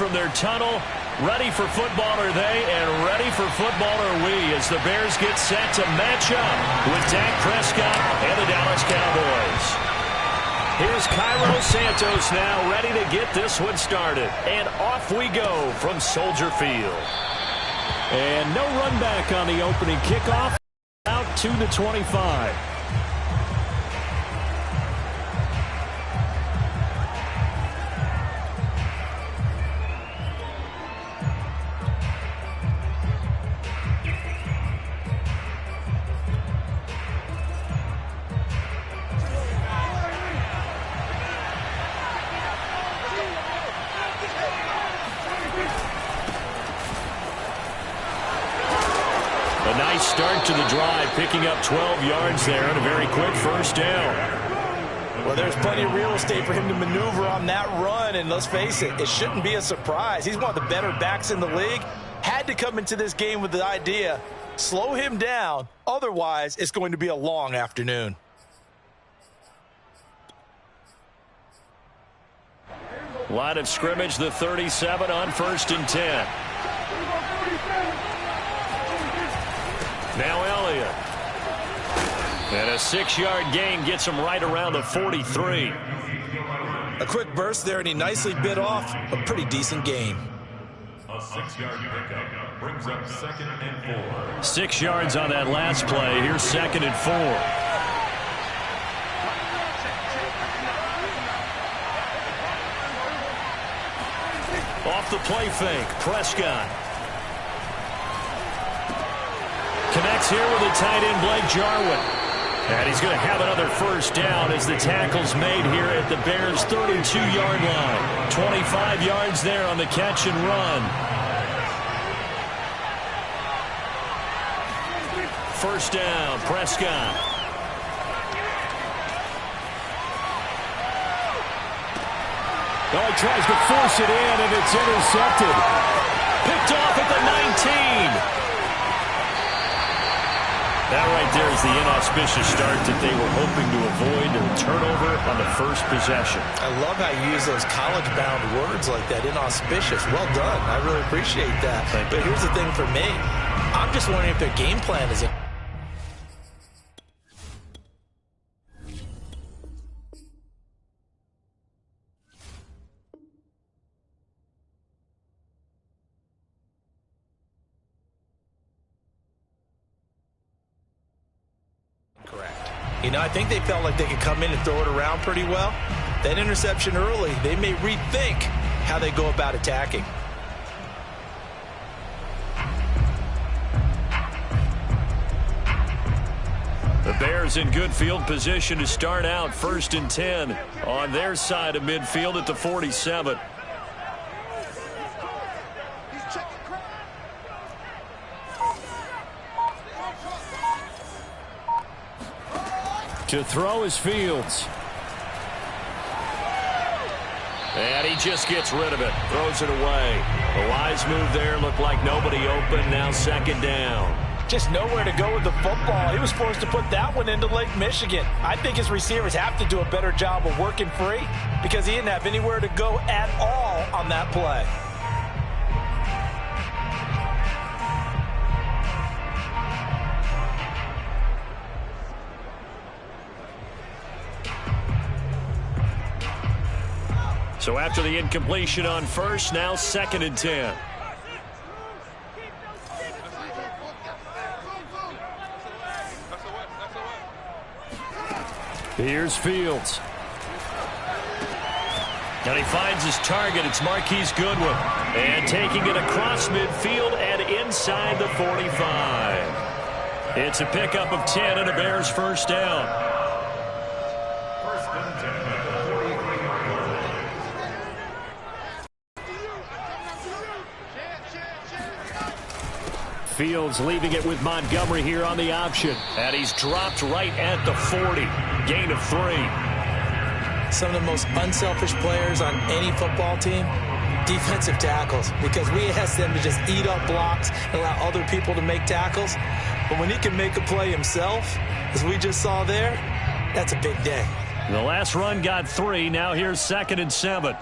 from their tunnel. Ready for football are they, and ready for football are we as the Bears get set to match up with Dak Prescott and the Dallas Cowboys. Here's Cairo Santos now ready to get this one started. And off we go from Soldier Field. And no run back on the opening kickoff. Out to the 25. A nice start to the drive, picking up 12 yards there and a very quick first down. Well, there's plenty of real estate for him to maneuver on that run, and let's face it, it shouldn't be a surprise. He's one of the better backs in the league. Had to come into this game with the idea, slow him down, otherwise it's going to be a long afternoon. Line of scrimmage, the 37 on 1st and 10. Now Elliott. And a 6-yard gain gets him right around the 43. A quick burst there, and he nicely bit off a pretty decent gain. A 6-yard pickup brings up 2nd and 4. 6 yards on that last play. Here's 2nd and 4. Off the play fake, Prescott. Connects here with a tight end, Blake Jarwin. And he's going to have another first down as the tackle's made here at the Bears' 32-yard line. 25 yards there on the catch and run. First down, Prescott. Oh, he tries to force it in, and it's intercepted. Picked off at the 19. That right there is the inauspicious start that they were hoping to avoid, and a turnover on the first possession. I love how you use those college-bound words like that, inauspicious. Well done. I really appreciate that. But here's the thing for me. I'm just wondering if their game plan is You know, I think they felt like they could come in and throw it around pretty well. That interception early, they may rethink how they go about attacking. The Bears in good field position to start out 1st and 10 on their side of midfield at the 47. To throw is Fields. And he just gets rid of it. Throws it away. A wise move there. Looked like nobody open. Now 2nd down. Just nowhere to go with the football. He was forced to put that one into Lake Michigan. I think his receivers have to do a better job of working free because he didn't have anywhere to go at all on that play. So after the incompletion on first, now 2nd and 10. Here's Fields. And he finds his target. It's Marquise Goodwin. And taking it across midfield and inside the 45. It's a pickup of 10 and a Bears first down. Fields leaving it with Montgomery here on the option. And he's dropped right at the 40. Gain of 3. Some of the most unselfish players on any football team, defensive tackles, because we ask them to just eat up blocks and allow other people to make tackles. But when he can make a play himself, as we just saw there, that's a big day. The last run got 3. Now here's 2nd and 7.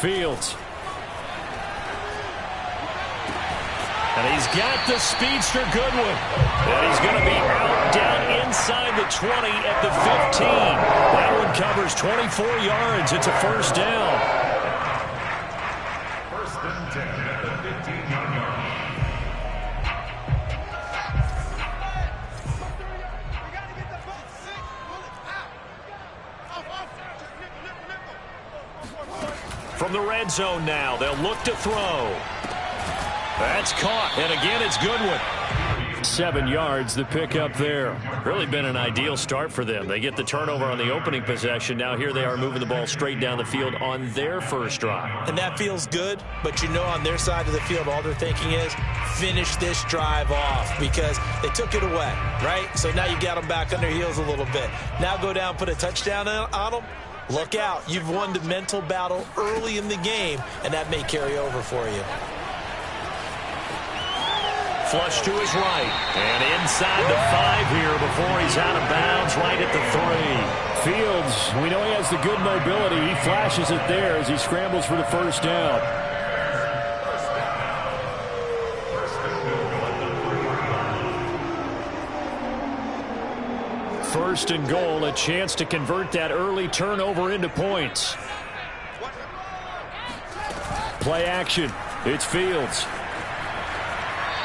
Fields. And he's got the speedster Goodwin. And he's going to be out down inside the 20 at the 15. That one covers 24 yards. It's a first down. First and 10 at the 15-yard line. From the red zone now, they'll look to throw. That's caught, and again it's Goodwin. 7 yards, the pickup there. Really been an ideal start for them. They get the turnover on the opening possession. Now here they are moving the ball straight down the field on their first drive. And that feels good, but you know on their side of the field, all they're thinking is finish this drive off because they took it away, right? So now you got them back on their heels a little bit. Now go down, put a touchdown on them. Look out. You've won the mental battle early in the game, and that may carry over for you. Flush to his right. And inside the 5 here before he's out of bounds right at the 3. Fields, we know he has the good mobility. He flashes it there as he scrambles for the first down. First and goal, a chance to convert that early turnover into points. Play action. It's Fields.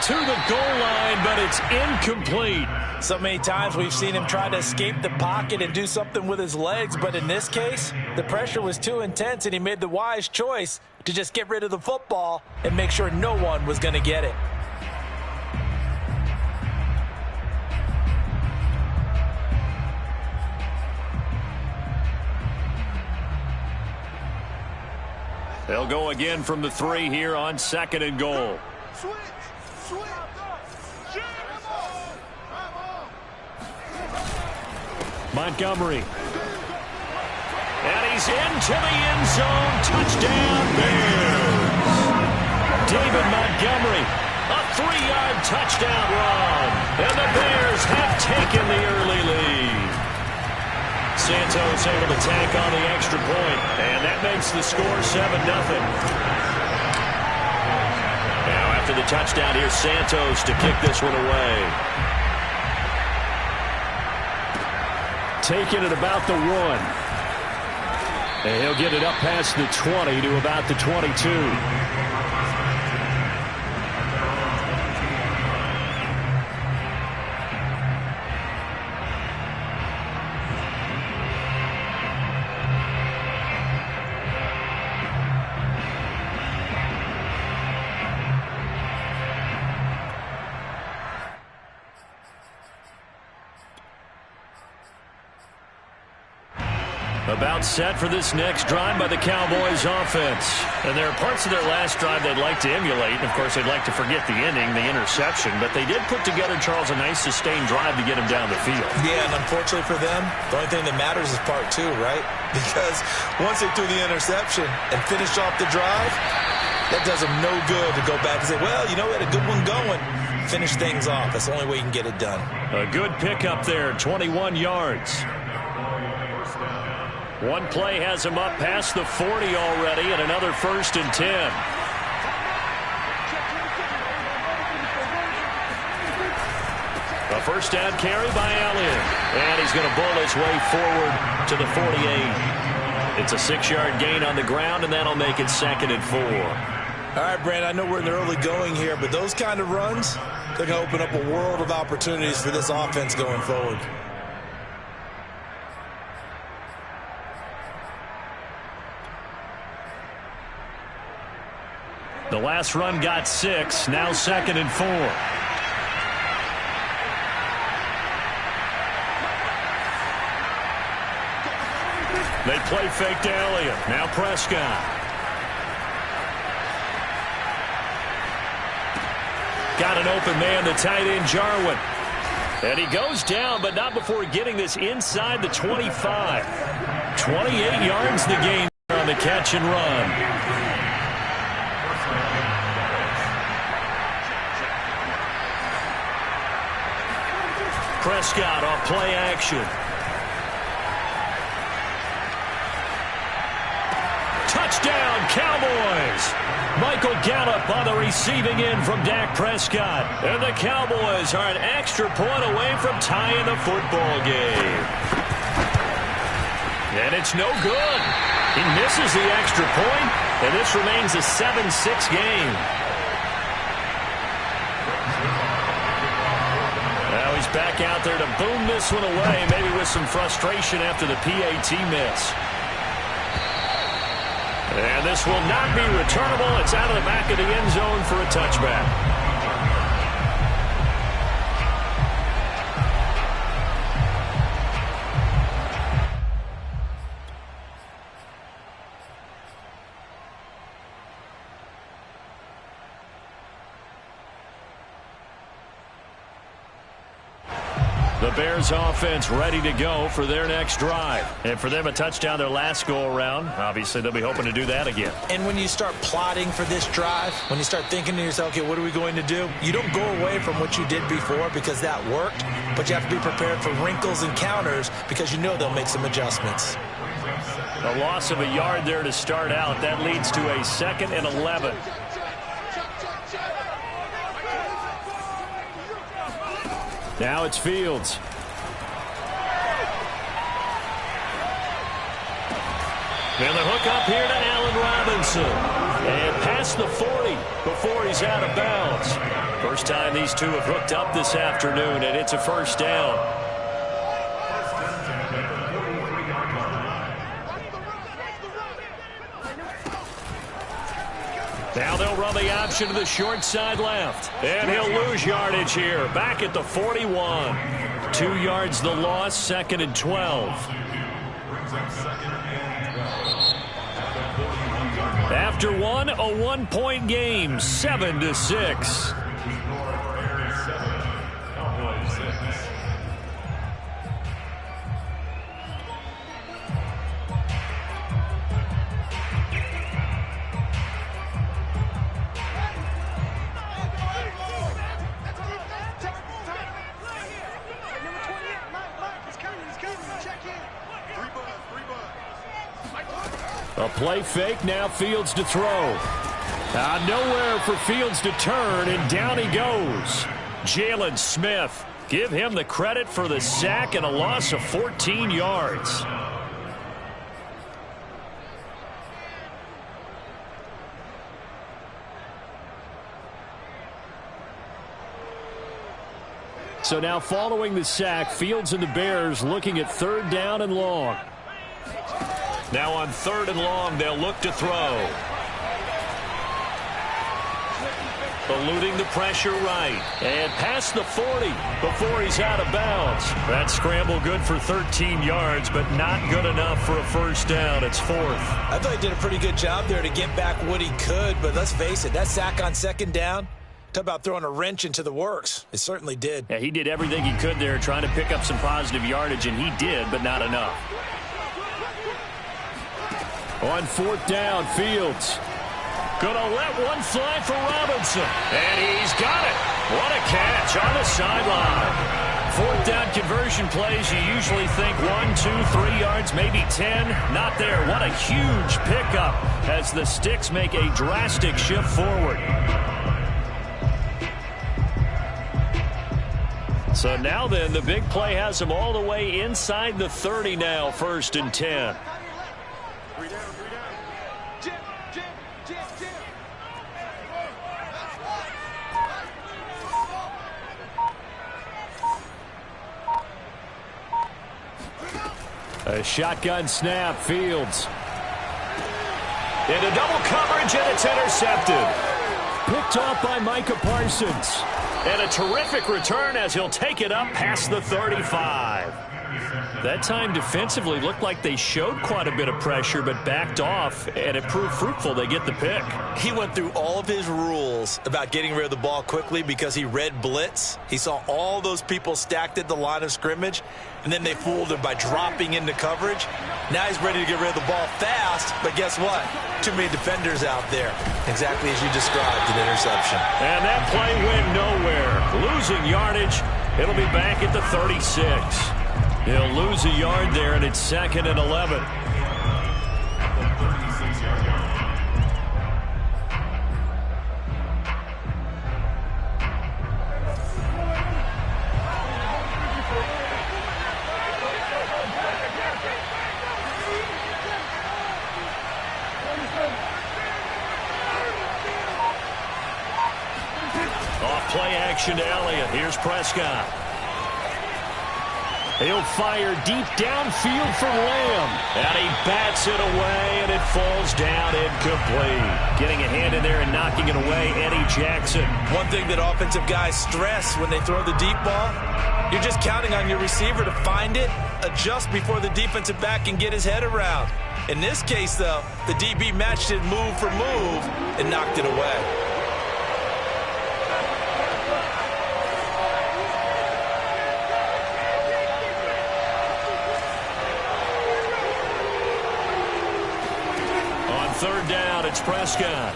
To the goal line, but it's incomplete. So many times we've seen him try to escape the pocket and do something with his legs, but in this case, the pressure was too intense and he made the wise choice to just get rid of the football and make sure no one was going to get it. They'll go again from the 3 here on second and goal. Montgomery. And he's into the end zone. Touchdown, Bears. David Montgomery, a 3-yard touchdown run. And the Bears have taken the early lead. Santos able to tack on the extra point, and that makes the score 7-0. Now after the touchdown, here's Santos to kick this one away. Taking it about the 1. And he'll get it up past the 20 to about the 22. About set for this next drive by the Cowboys offense. And there are parts of their last drive they'd like to emulate. And, of course, they'd like to forget the inning, the interception. But they did put together, Charles, a nice sustained drive to get him down the field. Yeah, and unfortunately for them, the only thing that matters is part 2, right? Because once they threw the interception and finished off the drive, that does them no good to go back and say, well, you know, we had a good one going. Finish things off. That's the only way you can get it done. A good pickup there, 21 yards. One play has him up past the 40 already, and another 1st and 10. A first down carry by Elliott. And he's going to bowl his way forward to the 48. It's a 6-yard gain on the ground, and that'll make it 2nd and 4. All right, Brandon, I know we're in the early going here, but those kind of runs, they're going to open up a world of opportunities for this offense going forward. The last run got 6, now 2nd and 4. They play fake to Elliott. Now Prescott. Got an open man, the tight end Jarwin. And he goes down, but not before getting this inside the 25. 28 yards the gain on the catch and run. Prescott off play action. Touchdown, Cowboys! Michael Gallup on the receiving end from Dak Prescott. And the Cowboys are an extra point away from tying the football game. And it's no good. He misses the extra point, and this remains a 7-6 game. Now he's back out there to boom this one away, maybe with some frustration after the PAT miss. And this will not be returnable. It's out of the back of the end zone for a touchback. The Bears offense ready to go for their next drive. And for them, a touchdown their last go-around. Obviously, they'll be hoping to do that again. And when you start plotting for this drive, when you start thinking to yourself, okay, what are we going to do? You don't go away from what you did before because that worked, but you have to be prepared for wrinkles and counters because you know they'll make some adjustments. A loss of a yard there to start out. That leads to a 2nd and 11. Now it's Fields. And the hook up here to Allen Robinson. And past the 40 before he's out of bounds. First time these two have hooked up this afternoon, and it's a first down. Now they'll run the option to the short side left. And he'll lose yardage here. Back at the 41. 2 yards the loss, 2nd and 12. After one, a 1-point game, 7-6. A play fake, now Fields to throw. Nowhere for Fields to turn, and down he goes. Jalen Smith, give him the credit for the sack and a loss of 14 yards. So now following the sack, Fields and the Bears looking at 3rd down and long. Now on 3rd and long, they'll look to throw. Eluding the pressure right. And past the 40 before he's out of bounds. That scramble good for 13 yards, but not good enough for a first down. It's 4th. I thought he did a pretty good job there to get back what he could, but let's face it, that sack on 2nd down, talk about throwing a wrench into the works. It certainly did. Yeah, he did everything he could there trying to pick up some positive yardage, and he did, but not enough. On 4th down, Fields. Gonna let one fly for Robinson. And he's got it. What a catch on the sideline. 4th down conversion plays, you usually think 1, 2, 3 yards, maybe 10. Not there. What a huge pickup as the Sticks make a drastic shift forward. So now then, the big play has them all the way inside the 30 now, 1st and 10. A shotgun snap, Fields. Into double coverage, and it's intercepted. Picked off by Micah Parsons. And a terrific return as he'll take it up past the 35. That time defensively looked like they showed quite a bit of pressure but backed off, and it proved fruitful. They get the pick. He went through all of his rules about getting rid of the ball quickly because he read blitz. He saw all those people stacked at the line of scrimmage, and then they fooled him by dropping into coverage. Now he's ready to get rid of the ball fast, but guess what? Too many defenders out there. Exactly as you described, an interception. And that play went nowhere. Losing yardage. It'll be back at the 36. He'll lose a yard there, and it's 2nd and 11. action to Elliott. Here's Prescott. He'll fire deep downfield for Lamb. And he bats it away, and it falls down incomplete. Getting a hand in there and knocking it away, Eddie Jackson. One thing that offensive guys stress when they throw the deep ball, you're just counting on your receiver to find it, adjust before the defensive back can get his head around. In this case, though, the DB matched it move for move and knocked it away. Third down, it's Prescott.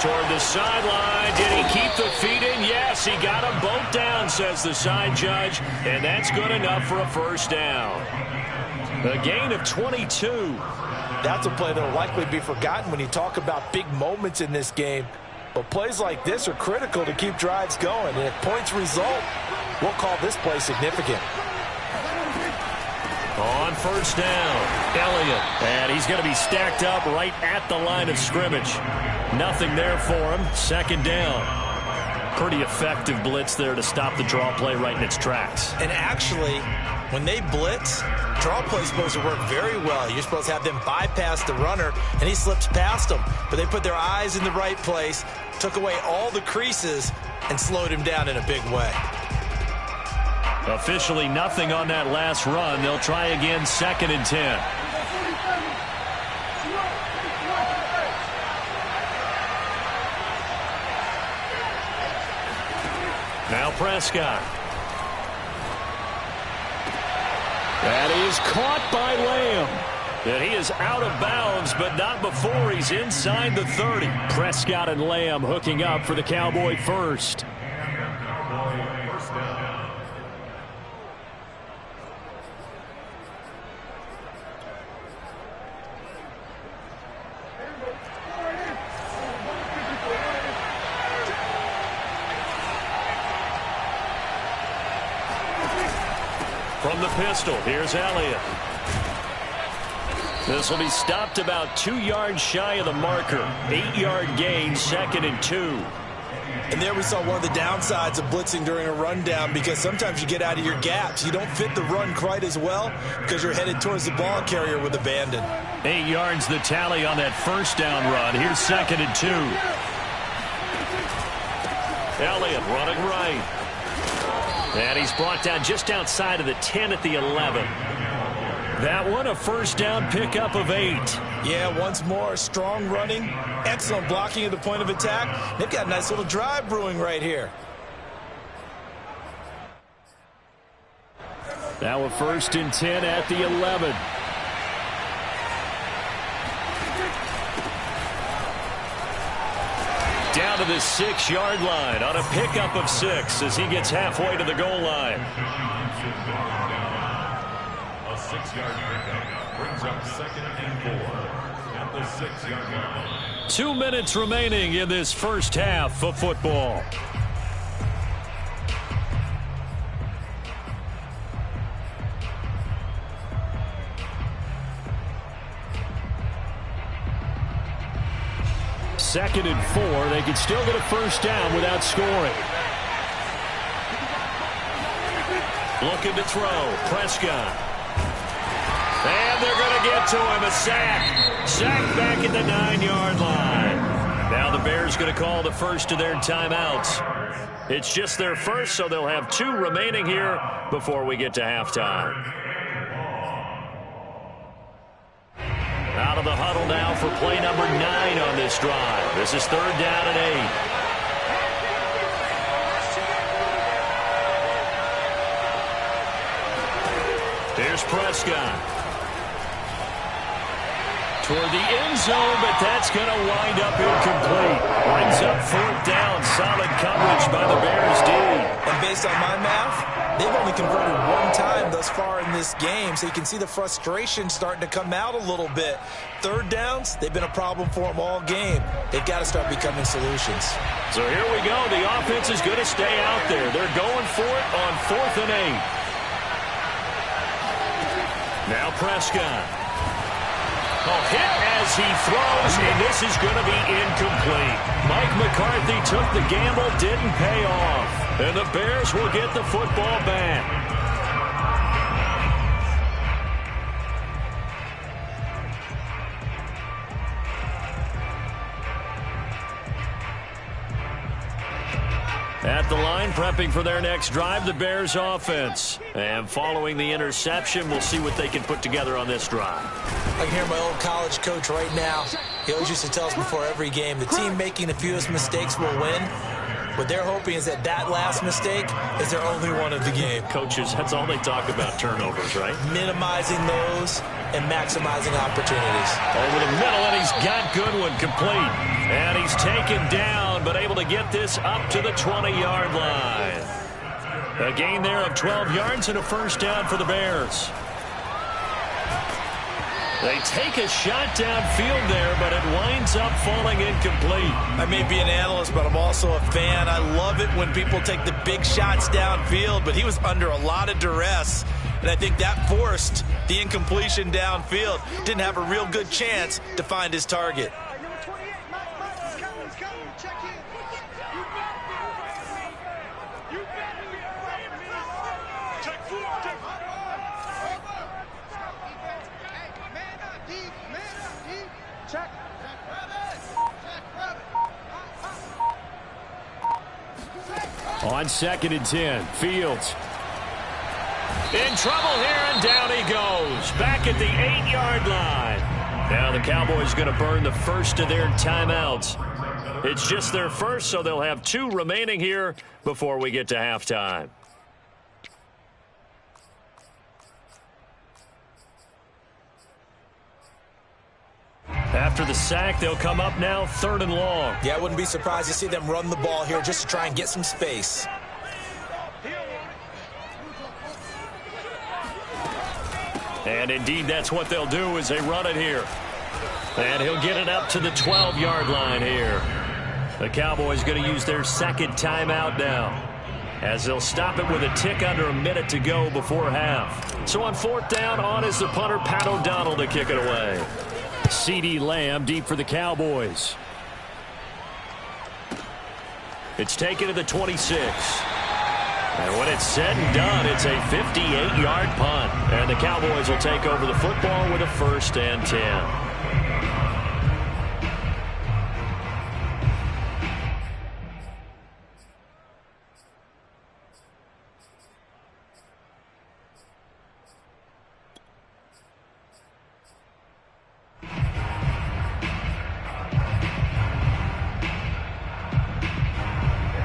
Toward the sideline. Did he keep the feet in? Yes, he got them both down, says the side judge. And that's good enough for a first down. A gain of 22. That's a play that will likely be forgotten when you talk about big moments in this game. But plays like this are critical to keep drives going. And if points result, we'll call this play significant. On first down, Elliott. And he's going to be stacked up right at the line of scrimmage. Nothing there for him. Second down. Pretty effective blitz there to stop the draw play right in its tracks. And actually, when they blitz, draw play is supposed to work very well. You're supposed to have them bypass the runner, and he slips past them. But they put their eyes in the right place, took away all the creases, and slowed him down in a big way. Officially nothing on that last run. They'll try again, 2nd and 10. Now Prescott. That is caught by Lamb. And he is out of bounds, but not before he's inside the 30. Prescott and Lamb hooking up for the Cowboy first. From the pistol, here's Elliott. This will be stopped about 2 yards shy of the marker. 8-yard gain, 2nd and 2. And there we saw one of the downsides of blitzing during a rundown, because sometimes you get out of your gaps. You don't fit the run quite as well because you're headed towards the ball carrier with abandon. 8 yards the tally on that first down run. Here's 2nd and 2. Elliott running right. And he's brought down just outside of the 10 at the 11. That one a first down pickup of 8. Yeah, once more, strong running, excellent blocking at the point of attack. They've got a nice little drive brewing right here. Now a 1st and 10 at the 11. Down to the 6-yard line on a pickup of 6 as he gets halfway to the goal line. A 6-yard pickup brings up 2nd and 4 at the 6-yard line. 2 minutes remaining in this first half of football. Second and 4. They can still get a first down without scoring. Looking to throw. Prescott. And they're going to get to him. A sack. Sack back at the 9-yard line. Now the Bears going to call the first of their timeouts. It's just their first, so they'll have 2 remaining here before we get to halftime. Out of the huddle now for play number 9 on this drive. This is 3rd down and 8. Here's Prescott. Toward the end zone, but that's going to wind up incomplete. Brings up 4th down. Solid coverage by the Bears D. And based on my math, they've only converted 1 time thus far in this game, so you can see the frustration starting to come out a little bit. 3rd downs, they've been a problem for them all game. They've got to start becoming solutions. So here we go. The offense is going to stay out there. They're going for it on 4th and 8. Now Prescott. Oh, hit as he throws, and this is going to be incomplete. Mike McCarthy took the gamble, didn't pay off. And the Bears will get the football back. At the line, prepping for their next drive, the Bears offense. And following the interception, we'll see what they can put together on this drive. I can hear my old college coach right now. He always used to tell us before every game, the team making the fewest mistakes will win. What they're hoping is that last mistake is their only one of the game. Coaches, that's all they talk about, turnovers, right? Minimizing those and maximizing opportunities. Over the middle, and he's got Goodwin complete. And he's taken down, but able to get this up to the 20-yard line. A gain there of 12 yards and a first down for the Bears. They take a shot downfield there, but it winds up falling incomplete. I may be an analyst, but I'm also a fan. I love it when people take the big shots downfield, but he was under a lot of duress, and I think that forced the incompletion downfield. Didn't have a real good chance to find his target. On 2nd and 10, Fields. In trouble here, and down he goes. Back at the 8-yard line. Now the Cowboys going to burn the first of their timeouts. It's just their first, so they'll have 2 remaining here before we get to halftime. After the sack, they'll come up now 3rd and long. Yeah, I wouldn't be surprised to see them run the ball here just to try and get some space. And indeed, that's what they'll do as they run it here. And he'll get it up to the 12-yard line here. The Cowboys going to use their 2nd timeout now, as they'll stop it with a tick under a minute to go before half. So on 4th down, on is the punter, Pat O'Donnell, to kick it away. CeeDee Lamb deep for the Cowboys. It's taken to the 26. And when it's said and done, it's a 58-yard punt. And the Cowboys will take over the football with a 1st and 10.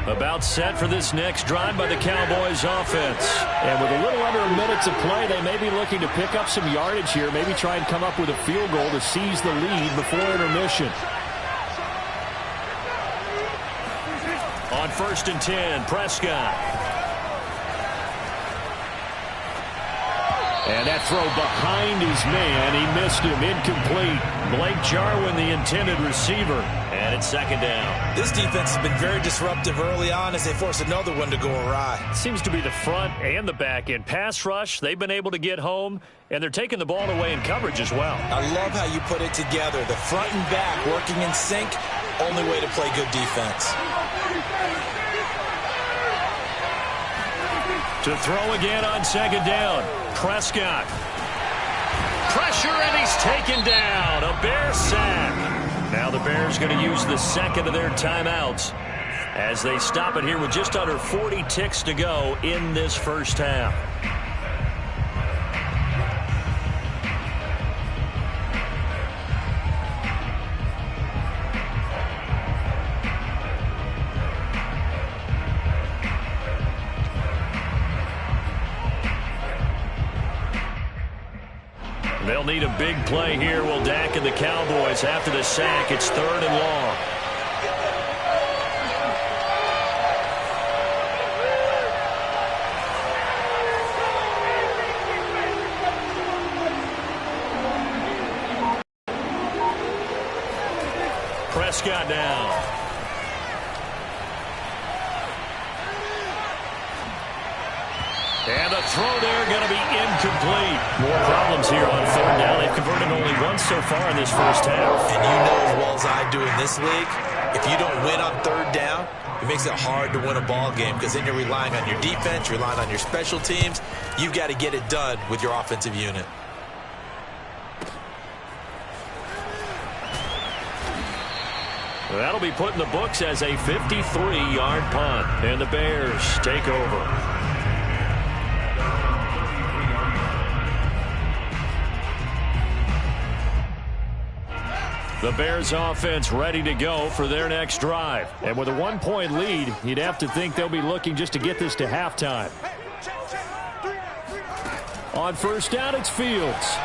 About set for this next drive by the Cowboys offense. And with a little under a minute to play, they may be looking to pick up some yardage here, maybe try and come up with a field goal to seize the lead before intermission. On 1st and 10, Prescott. And that throw behind his man, he missed him, incomplete. Blake Jarwin, the intended receiver. And it's 2nd down. This defense has been very disruptive early on as they force another one to go awry. Seems to be the front and the back end. Pass rush, they've been able to get home, and they're taking the ball away in coverage as well. I love how you put it together. The front and back working in sync, only way to play good defense. To throw again on 2nd down. Prescott. Pressure, and he's taken down. A Bear sack. Now the Bears going to use the 2nd of their timeouts as they stop it here with just under 40 ticks to go in this first half. They'll need a big play here. Will Dak and the Cowboys after the sack. It's 3rd and long. Prescott down. And the throw there going to be incomplete. More problems here on third down. They've converted only once so far in this first half. And you know as well as I do in this league, if you don't win on third down, it makes it hard to win a ball game because then you're relying on your defense, you're relying on your special teams. You've got to get it done with your offensive unit. That'll be put in the books as a 53-yard punt. And the Bears take over. The Bears offense ready to go for their next drive. And with a 1-point lead, you'd have to think they'll be looking just to get this to halftime. On first down, it's Fields.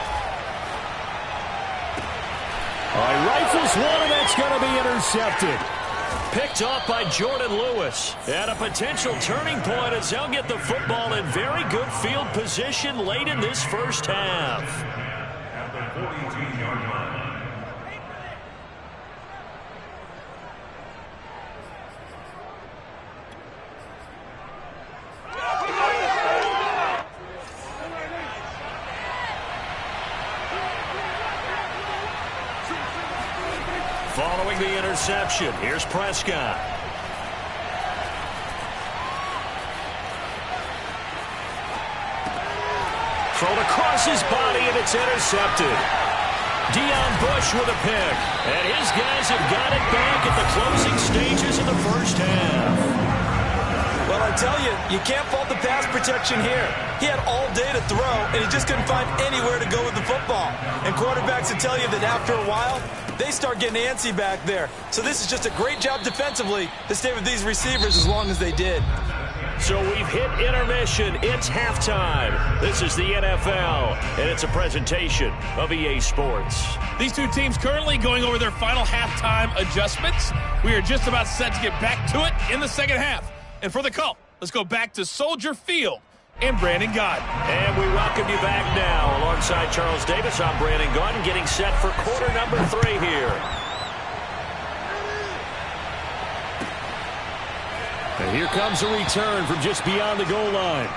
Rifles one, and that's going to be intercepted. Picked off by Jordan Lewis. And a potential turning point as they'll get the football in very good field position late in this first half. At the 42-yard line. Following the interception, here's Prescott. Thrown across his body, and it's intercepted. Deion Bush with a pick. And his guys have got it back at the closing stages of the first half. Well, I tell you, you can't fault the pass protection here. He had all day to throw, and he just couldn't find anywhere to go with the football. And quarterbacks will tell you that after a while, they start getting antsy back there. So this is just a great job defensively to stay with these receivers as long as they did. So we've hit intermission. It's halftime. This is the NFL, and it's a presentation of EA Sports. These two teams currently going over their final halftime adjustments. We are just about set to get back to it in the second half. And for the call, let's go back to Soldier Field and Brandon Gaudin. And we welcome you back now. Alongside Charles Davis, I'm Brandon Gaudin, getting set for quarter number 3 here. And here comes a return from just beyond the goal line.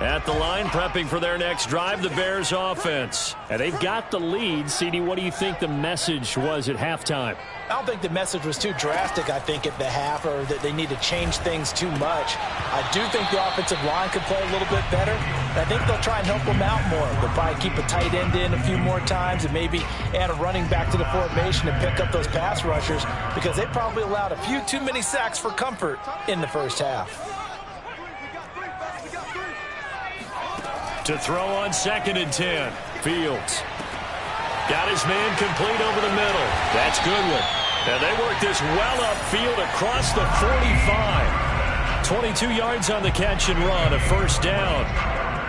At the line, prepping for their next drive, the Bears offense. And they've got the lead. CD, what do you think the message was at halftime? I don't think the message was too drastic, I think, at the half, or that they need to change things too much. I do think the offensive line could play a little bit better. And I think they'll try and help them out more. They'll probably keep a tight end in a few more times and maybe add a running back to the formation and pick up those pass rushers because they probably allowed a few too many sacks for comfort in the first half. To throw on 2nd and 10. Fields. Got his man complete over the middle. That's Goodwin. And they work this well upfield across the 45. 22 yards on the catch and run, a first down.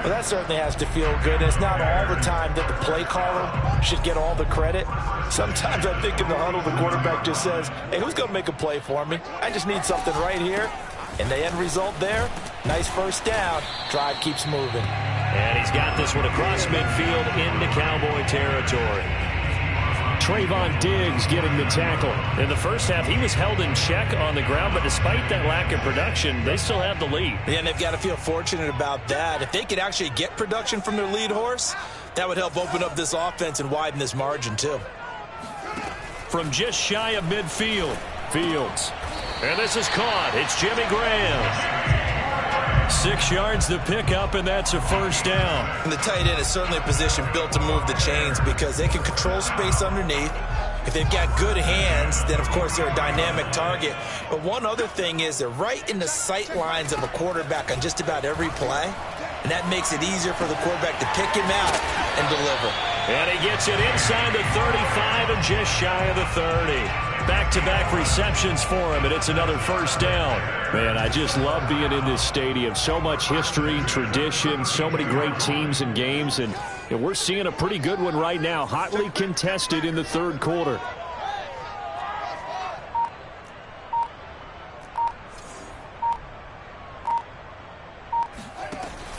Well, that certainly has to feel good. It's not all the time that the play caller should get all the credit. Sometimes I think in the huddle, the quarterback just says, hey, who's going to make a play for me? I just need something right here. And the end result there, nice first down. Drive keeps moving. And he's got this one across midfield into Cowboy territory. Trayvon Diggs getting the tackle. In the first half, he was held in check on the ground, but despite that lack of production, they still have the lead. Yeah, and they've got to feel fortunate about that. If they could actually get production from their lead horse, that would help open up this offense and widen this margin, too. From just shy of midfield, Fields. And this is caught. It's Jimmy Graham. 6 yards the pickup, and that's a first down. And the tight end is certainly a position built to move the chains because they can control space underneath. If they've got good hands, then, of course, they're a dynamic target. But one other thing is they're right in the sight lines of a quarterback on just about every play, and that makes it easier for the quarterback to pick him out and deliver. And he gets it inside the 35 and just shy of the 30. Back-to-back receptions for him, and it's another first down. Man, I just love being in this stadium. So much history, tradition, so many great teams and games, and we're seeing a pretty good one right now, hotly contested in the third quarter.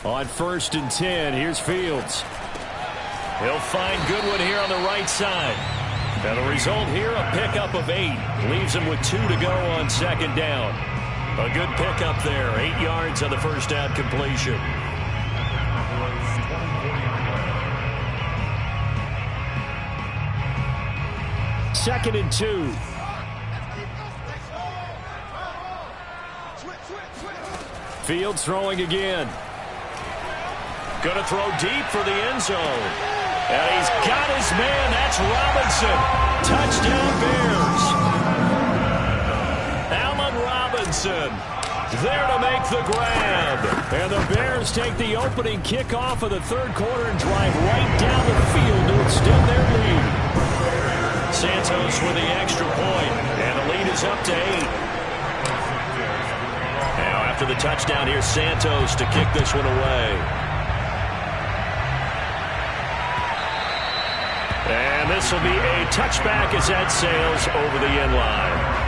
On 1st and 10, here's Fields. He'll find Goodwin here on the right side. And the result here, a pickup of 8. Leaves him with 2 to go on 2nd down. A good pickup there. 8 yards on the first down completion. Second and 2. Fields throwing again. Going to throw deep for the end zone. And he's got his man. That's Robinson. Touchdown Bears. Allen Robinson there to make the grab. And the Bears take the opening kickoff of the third quarter and drive right down the field to extend their lead. Santos with the extra point. And the lead is up to 8. Now after the touchdown, here's Santos to kick this one away. And this will be a touchback as that sails over the end line.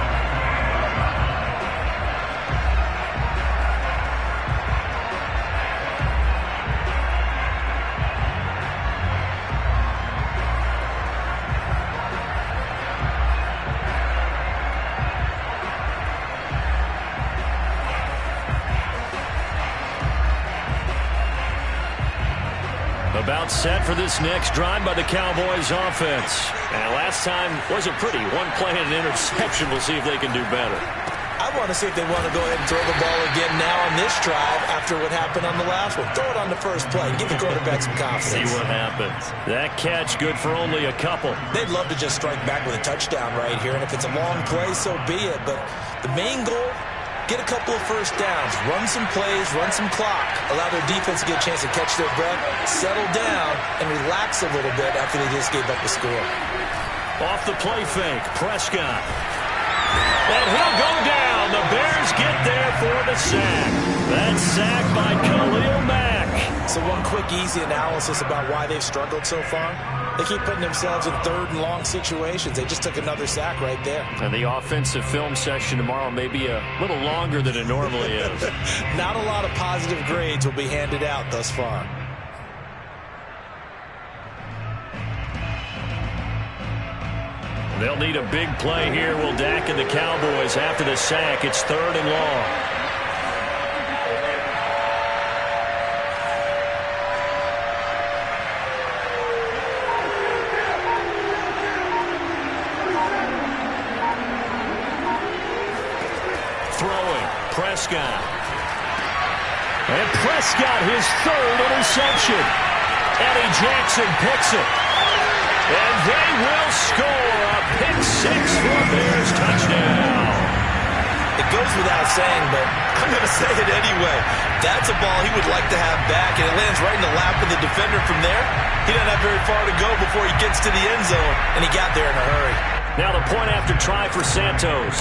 About set for this next drive by the Cowboys offense. And last time wasn't pretty. One play and an interception. We'll see if they can do better. I want to see if they want to go ahead and throw the ball again now on this drive after what happened on the last one. Throw it on the first play. Give the quarterback some confidence. See what happens. That catch good for only a couple. They'd love to just strike back with a touchdown right here. And if it's a long play, so be it. But the main goal, get a couple of first downs, run some plays, run some clock, allow their defense to get a chance to catch their breath, settle down, and relax a little bit after they just gave up the score. Off the play fake, Prescott. And he'll go down. The Bears get there for the sack. That sack by Khalil Mack. So one quick, easy analysis about why they've struggled so far. They keep putting themselves in third and long situations. They just took another sack right there. And the offensive film session tomorrow may be a little longer than it normally is. Not a lot of positive grades will be handed out thus far. They'll need a big play here. Will Dak and the Cowboys after the sack. It's 3rd and long. Prescott. And Prescott, his 3rd interception. Eddie Jackson picks it. And they will score a pick 6 for a Bears touchdown. It goes without saying, but I'm going to say it anyway. That's a ball he would like to have back, and it lands right in the lap of the defender from there. He doesn't have very far to go before he gets to the end zone, and he got there in a hurry. Now the point after try for Santos.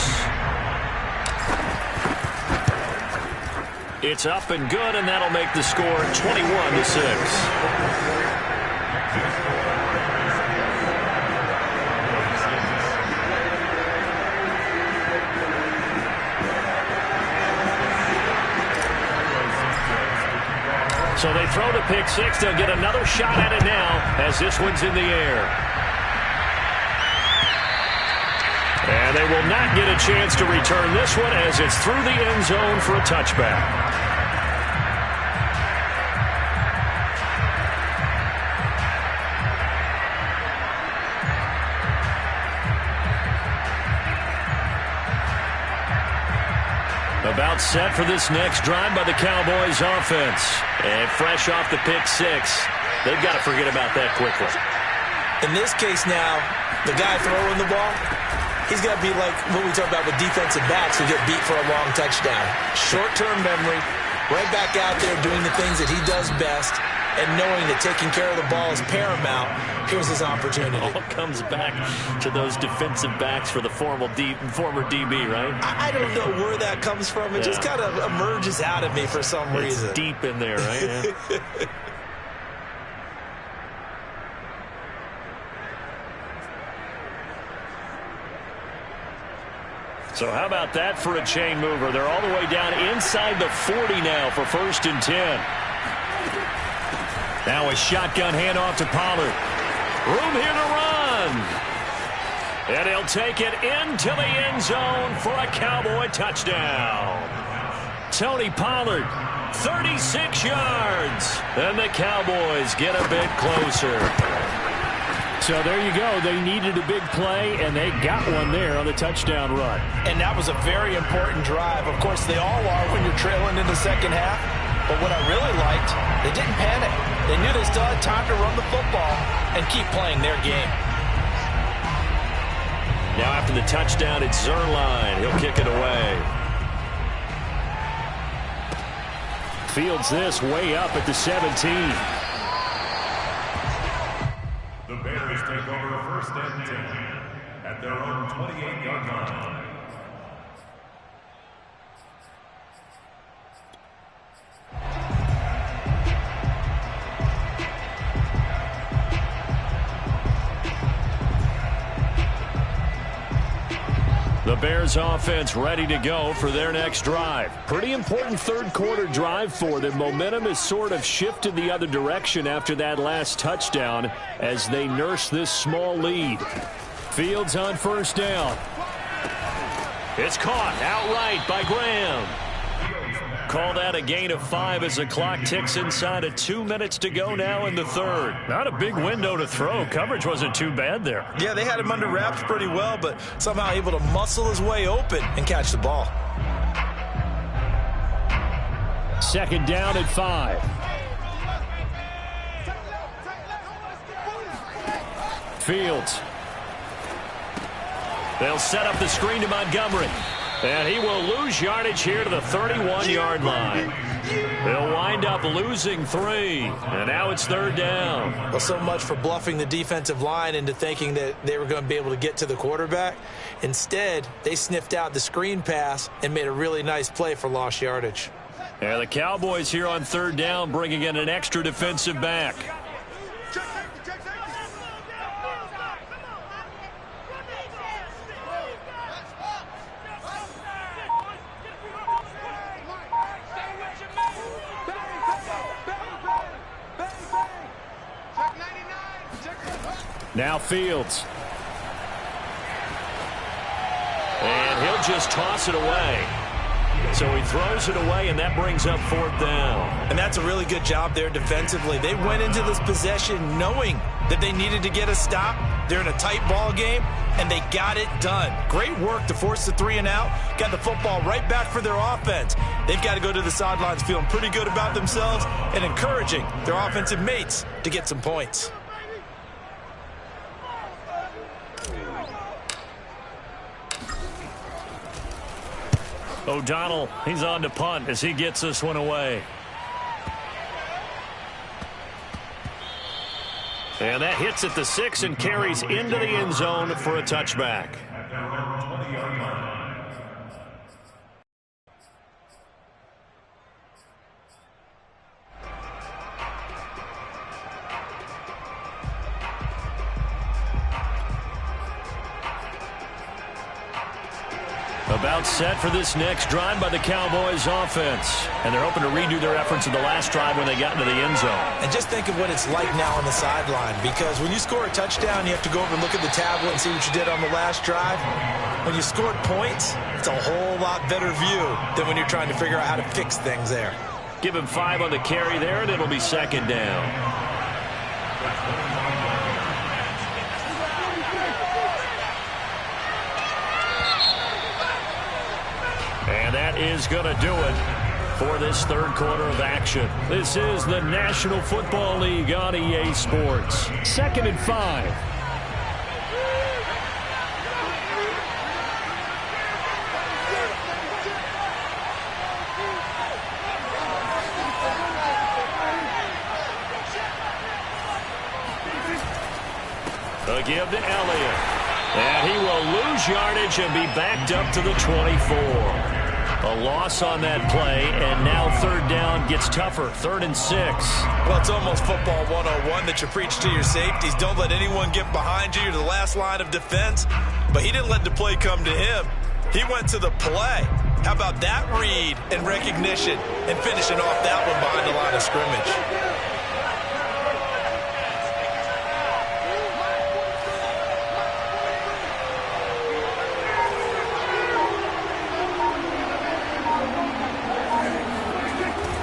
It's up and good, and that'll make the score 21-6. So they throw the pick 6. They'll get another shot at it now as this one's in the air. And they will not get a chance to return this one as it's through the end zone for a touchback. About set for this next drive by the Cowboys offense. And fresh off the pick 6, they've got to forget about that quickly. In this case now, the guy throwing the ball, he's got to be like what we talk about with defensive backs who get beat for a long touchdown. Short-term memory, right back out there doing the things that he does best, and knowing that taking care of the ball is paramount, here's his opportunity. All comes back to those defensive backs for the former DB, right? I don't know where that comes from. It just kind of emerges out of me for some reason. It's deep in there, right? Yeah. So how about that for a chain mover? They're all the way down inside the 40 now for 1st and 10. Now a shotgun handoff to Pollard. Room here to run. And he'll take it into the end zone for a Cowboy touchdown. Tony Pollard, 36 yards. And the Cowboys get a bit closer. So there you go. They needed a big play, and they got one there on the touchdown run. And that was a very important drive. Of course, they all are when you're trailing in the second half. But what I really liked, they didn't panic. They knew they still had time to run the football and keep playing their game. Now after the touchdown, it's Zerline. He'll kick it away. Fields this way up at the 17. The Bears take over 1st and 10 at their own 28-yard line. The Bears offense ready to go for their next drive. Pretty important third-quarter drive for them. Momentum has sort of shifted the other direction after that last touchdown as they nurse this small lead. Fields on 1st down. It's caught outright by Graham. Call that a gain of 5 as the clock ticks inside of 2 minutes to go now in the 3rd. Not a big window to throw. Coverage wasn't too bad there. Yeah, they had him under wraps pretty well, but somehow able to muscle his way open and catch the ball. 2nd down at 5. Fields. They'll set up the screen to Montgomery. And he will lose yardage here to the 31-yard line. They'll wind up losing 3. And now it's 3rd down. Well, so much for bluffing the defensive line into thinking that they were going to be able to get to the quarterback. Instead, they sniffed out the screen pass and made a really nice play for lost yardage. And the Cowboys here on 3rd down bringing in an extra defensive back. Now Fields. And he'll just toss it away. So he throws it away, and that brings up 4th down. And that's a really good job there defensively. They went into this possession knowing that they needed to get a stop. They're in a tight ball game, and they got it done. Great work to force the 3 and out. Got the football right back for their offense. They've got to go to the sidelines feeling pretty good about themselves and encouraging their offensive mates to get some points. O'Donnell, he's on to punt as he gets this one away. And that hits at the 6 and carries into the end zone for a touchback. About set for this next drive by the Cowboys offense. And they're hoping to redo their efforts in the last drive when they got into the end zone. And just think of what it's like now on the sideline, because when you score a touchdown, you have to go over and look at the tablet and see what you did on the last drive. When you scored points, it's a whole lot better view than when you're trying to figure out how to fix things there. Give him 5 on the carry there, and it'll be 2nd down. And that is going to do it for this 3rd quarter of action. This is the National Football League on EA Sports. 2nd and 5. A give to Elliott. And he will lose yardage and be backed up to the 24. A loss on that play, and now third down gets tougher. 3rd and 6. Well, it's almost football 101 that you preach to your safeties. Don't let anyone get behind you. You're the last line of defense. But he didn't let the play come to him. He went to the play. How about that read and recognition and finishing off that one behind the line of scrimmage?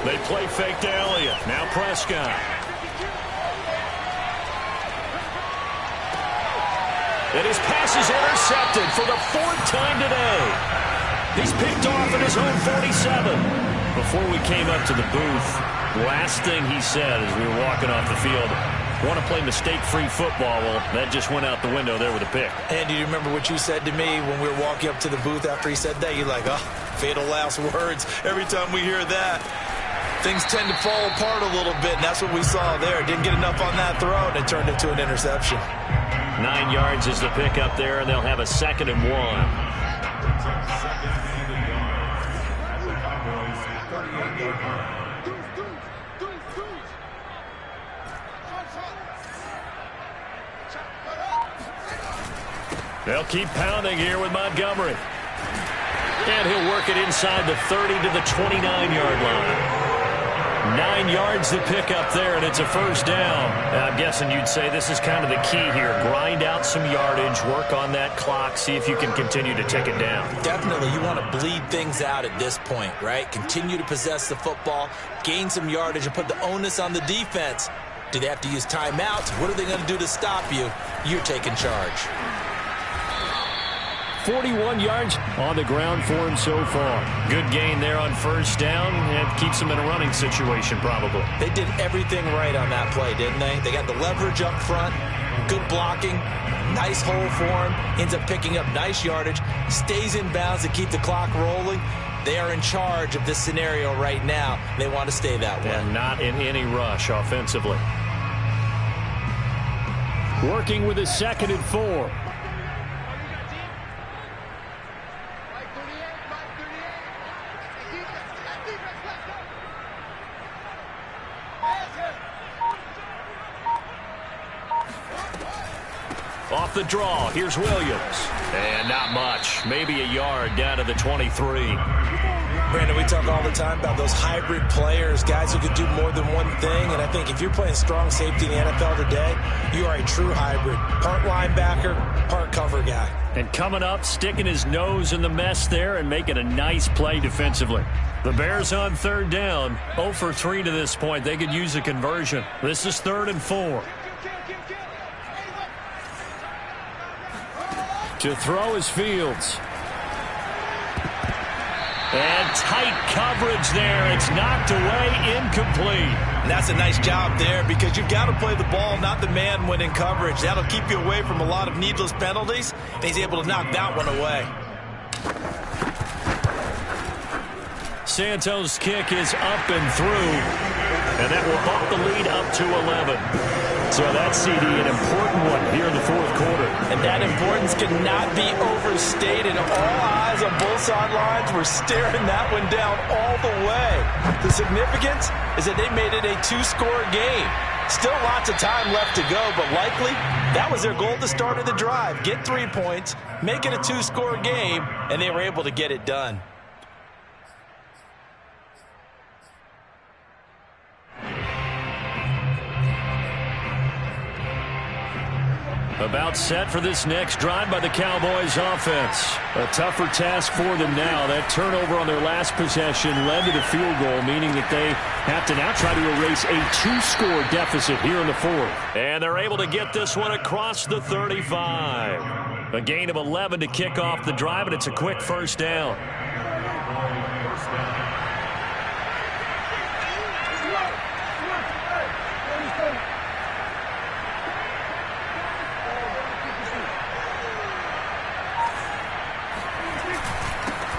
They play fake to Elliott. Now Prescott. And his pass is intercepted for the 4th time today. He's picked off at his own 47. Before we came up to the booth, last thing he said as we were walking off the field, want to play mistake-free football. Well, that just went out the window there with a pick. And do you remember what you said to me when we were walking up to the booth after he said that? You're like, oh, fatal last words. Every time we hear that, things tend to fall apart a little bit, and that's what we saw there. Didn't get enough on that throw, and it turned into an interception. 9 yards is the pick up there, and they'll have a 2nd and 1. They'll keep pounding here with Montgomery. And he'll work it inside the 30 to the 29-yard line. 9 yards to pick up there, and it's a first down. I'm guessing you'd say this is kind of the key here. Grind out some yardage, work on that clock, see if you can continue to take it down. Definitely. You want to bleed things out at this point, right? Continue to possess the football, gain some yardage, and put the onus on the defense. Do they have to use timeouts? What are they going to do to stop you? You're taking charge. 41 yards on the ground for him so far. Good gain there on first down. It keeps him in a running situation probably. They did everything right on that play, didn't they? They got the leverage up front, good blocking, nice hole for him, ends up picking up nice yardage, stays in bounds to keep the clock rolling. They are in charge of this scenario right now. They want to stay that way. And not in any rush offensively. Working with a 2nd and 4. Off the draw, here's Williams. And not much. Maybe a yard down to the 23. Brandon, we talk all the time about those hybrid players, guys who could do more than one thing. And I think if you're playing strong safety in the NFL today, you are a true hybrid. Part linebacker, part cover guy. And coming up, sticking his nose in the mess there and making a nice play defensively. The Bears on third down, 0 for 3 to this point. They could use a conversion. This is 3rd and 4. To throw is Fields. And tight coverage there. It's knocked away, incomplete. And that's a nice job there because you've got to play the ball, not the man when in coverage. That'll keep you away from a lot of needless penalties. And he's able to knock that one away. Santos' kick is up and through. And that will bump the lead up to 11. So that's, CD, an important one here in the 4th quarter. And that importance cannot be overstated. All eyes on both sidelines were staring that one down all the way. The significance is that they made it a 2-score game. Still lots of time left to go, but likely that was their goal at the start of the drive. Get 3 points, make it a 2-score game, and they were able to get it done. About set for this next drive by the Cowboys offense. A tougher task for them now. That turnover on their last possession led to the field goal, meaning that they have to now try to erase a 2-score deficit here in the 4th. And they're able to get this one across the 35. A gain of 11 to kick off the drive, and it's a quick first down.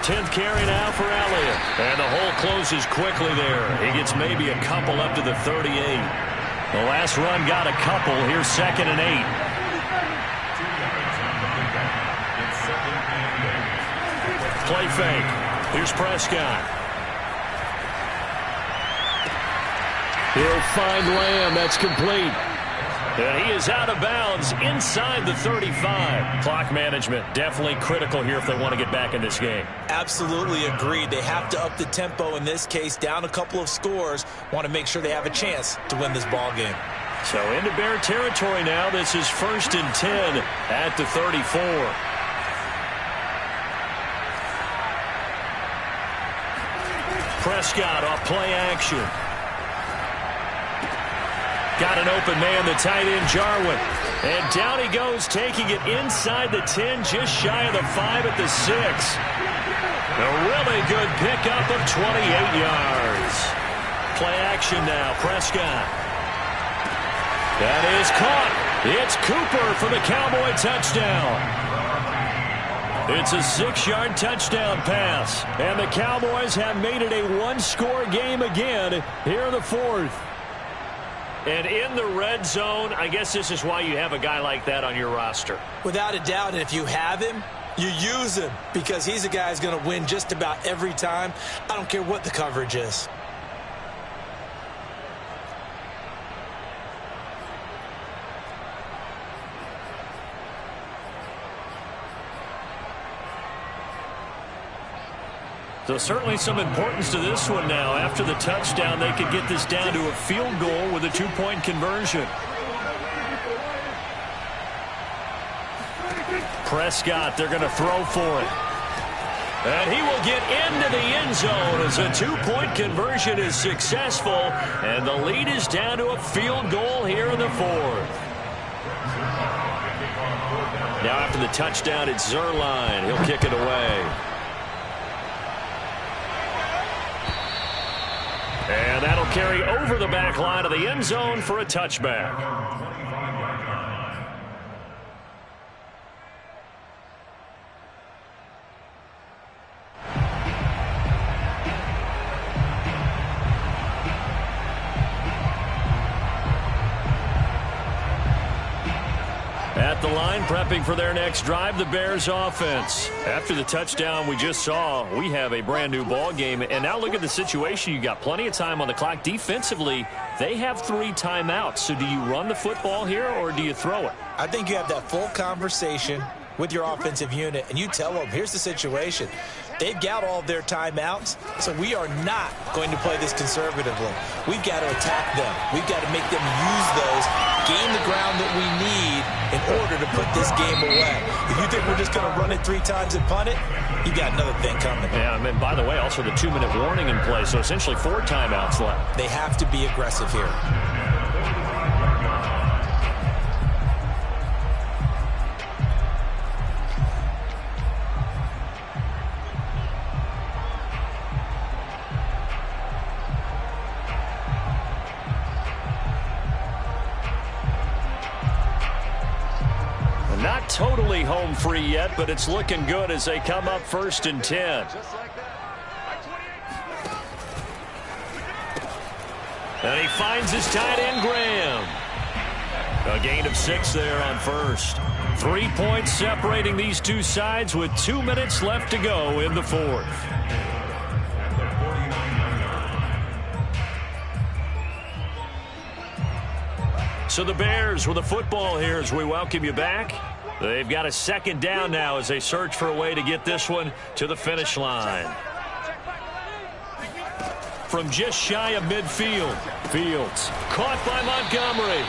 10th carry now for Elliott. And the hole closes quickly there. He gets maybe a couple up to the 38. The last run got a couple. Here's 2nd and 8. Play fake. Here's Prescott. He'll find Lamb. That's complete. And he is out of bounds inside the 35. Clock management definitely critical here if they want to get back in this game. Absolutely agreed. They have to up the tempo in this case, down a couple of scores. Want to make sure they have a chance to win this ball game. So into Bear territory now. This is 1st and 10 at the 34. Prescott off play action. Got an open man, the tight end, Jarwin. And down he goes, taking it inside the 10, just shy of the 5 at the 6. A really good pickup of 28 yards. Play action now, Prescott. That is caught. It's Cooper for the Cowboy touchdown. It's a 6-yard touchdown pass. And the Cowboys have made it a one-score game again here in the 4th. And in the red zone, I guess this is why you have a guy like that on your roster. Without a doubt, and if you have him, you use him because he's a guy who's going to win just about every time. I don't care what the coverage is. So certainly some importance to this one now. After the touchdown, they could get this down to a field goal with a 2-point conversion. Prescott, they're going to throw for it. And he will get into the end zone as a 2-point conversion is successful. And the lead is down to a field goal here in the 4th. Now after the touchdown, it's Zerline. He'll kick it away. And that'll carry over the back line of the end zone for a touchback. At the line, prepping for their next drive, the Bears offense. After the touchdown we just saw, we have a brand new ball game. And now look at the situation. You got plenty of time on the clock. Defensively, they have 3 timeouts. So do you run the football here or do you throw it? I think you have that full conversation with your offensive unit, and you tell them, here's the situation. They've got all of their timeouts, so we are not going to play this conservatively. We've got to attack them. We've got to make them use those, gain the ground that we need in order to put this game away. If you think we're just going to run it 3 times and punt it, you got another thing coming. Yeah, and by the way, also the 2-minute warning in play, so essentially 4 timeouts left. They have to be aggressive here. Not totally home free yet, but it's looking good as they come up 1st and 10. And he finds his tight end, Graham. A gain of 6 there on 1st. 3 points separating these two sides with 2 minutes left to go in the 4th. So the Bears with the football here as we welcome you back. They've got a 2nd down now as they search for a way to get this one to the finish line. From just shy of midfield, Fields caught by Montgomery.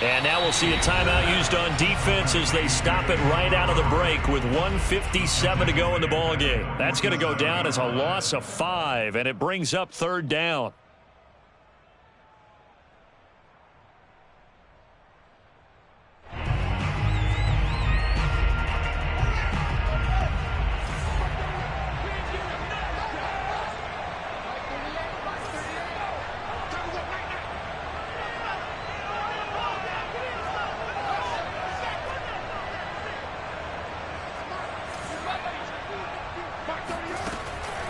And now we'll see a timeout used on defense as they stop it right out of the break with 1:57 to go in the ballgame. That's going to go down as a loss of 5, and it brings up 3rd down.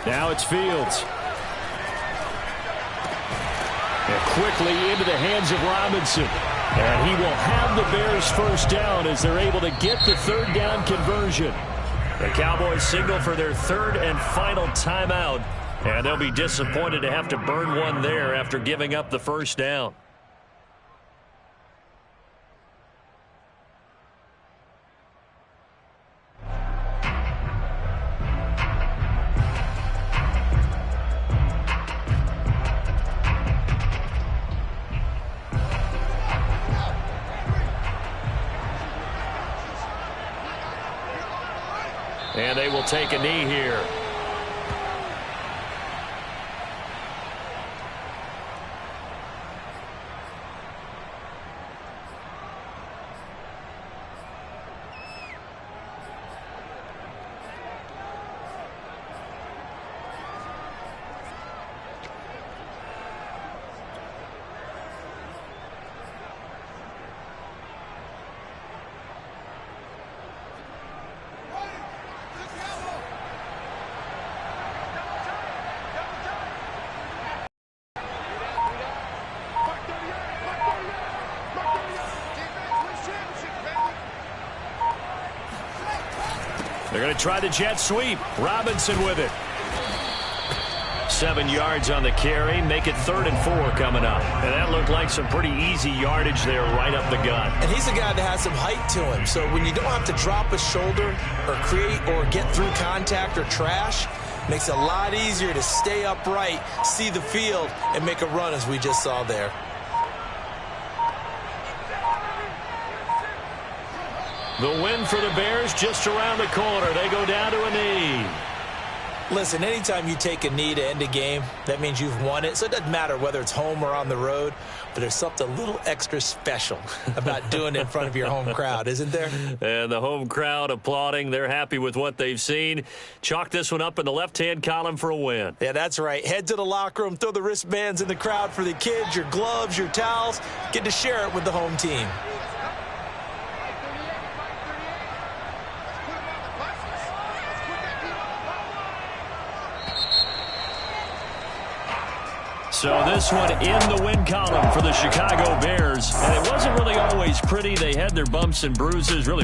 Now it's Fields. And quickly into the hands of Robinson. And he will have the Bears 1st down as they're able to get the 3rd down conversion. The Cowboys signal for their third and final timeout, and they'll be disappointed to have to burn one there after giving up the first down. And they will take a knee here. They're going to try the jet sweep. Robinson with it. 7 yards on the carry. Make it 3rd and 4 coming up. And that looked like some pretty easy yardage there right up the gut. And he's a guy that has some height to him. So when you don't have to drop a shoulder or create or get through contact or trash, makes it a lot easier to stay upright, see the field, and make a run as we just saw there. The win for the Bears just around the corner. They go down to a knee. Listen, anytime you take a knee to end a game, that means you've won it. So it doesn't matter whether it's home or on the road, but there's something a little extra special about doing it in front of your home crowd, isn't there? And the home crowd applauding. They're happy with what they've seen. Chalk this one up in the left-hand column for a win. Yeah, that's right. Head to the locker room, throw the wristbands in the crowd for the kids, your gloves, your towels. Get to share it with the home team. So this one in the win column for the Chicago Bears. And it wasn't really always pretty. They had their bumps and bruises, really.